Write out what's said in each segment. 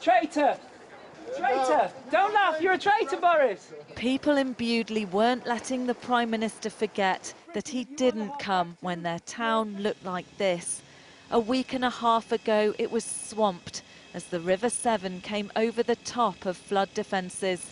Traitor! Traitor! Don't laugh, you're a traitor, Boris! People in Bewdley weren't letting the Prime Minister forget that he didn't come when their town looked like this. A week and a half ago, it was swamped as the River Severn came over the top of flood defences.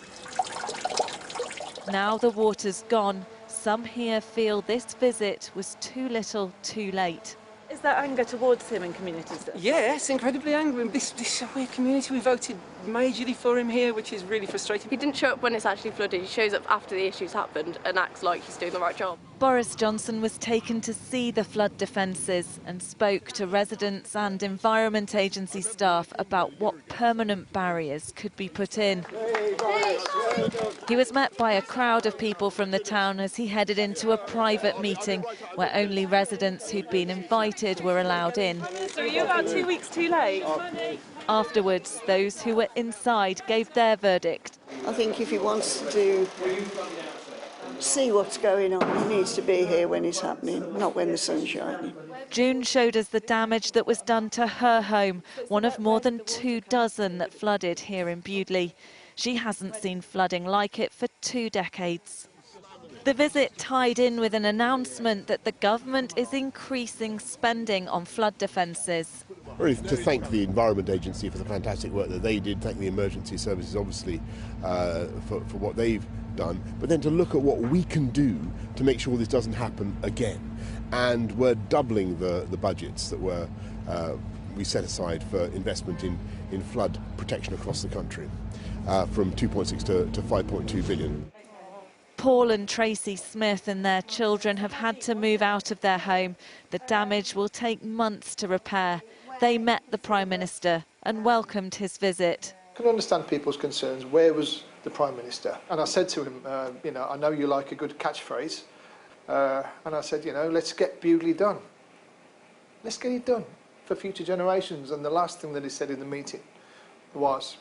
Now the water's gone, some here feel this visit was too little, too late. Is there anger towards him in communities? Yes, incredibly angry. This is a weird community. We voted majorly for him here, which is really frustrating. He didn't show up when it's actually flooded. He shows up after the issues happened and acts like he's doing the right job. Boris Johnson was taken to see the flood defences and spoke to residents and Environment Agency staff about what permanent barriers could be put in. He was met by a crowd of people from the town as he headed into a private meeting where only residents who'd been invited were allowed in. So are you about 2 weeks too late? Afterwards, those who were inside gave their verdict. I think if he wants to see what's going on, he needs to be here when it's happening, not when the sun's shining. June showed us the damage that was done to her home, one of more than 24 that flooded here in Bewdley. She hasn't seen flooding like it for 2 decades. The visit tied in with an announcement that the government is increasing spending on flood defences. Really to thank the Environment Agency for the fantastic work that they did, thank the emergency services obviously for what they've done, but then to look at what we can do to make sure this doesn't happen again. And we're doubling the budgets that we set aside for investment in flood protection across the country, from 2.6 to 5.2 billion. Paul and Tracy Smith and their children have had to move out of their home. The damage will take months to repair. They met the Prime Minister and welcomed his visit. I can understand people's concerns. Where was the Prime Minister? And I said to him, I know you like a good catchphrase. And I said, let's get Bewdley done. Let's get it done for future generations. And the last thing that he said in the meeting was,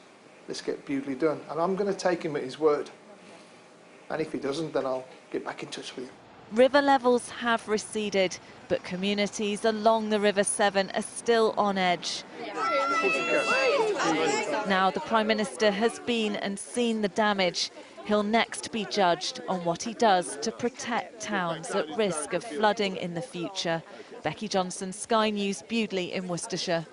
let's get Bewdley done. And I'm going to take him at his word. And if he doesn't, then I'll get back in touch with him. River levels have receded, but communities along the River Severn are still on edge. Now the Prime Minister has been and seen the damage. He'll next be judged on what he does to protect towns at risk of flooding in the future. Becky Johnson, Sky News, Bewdley in Worcestershire.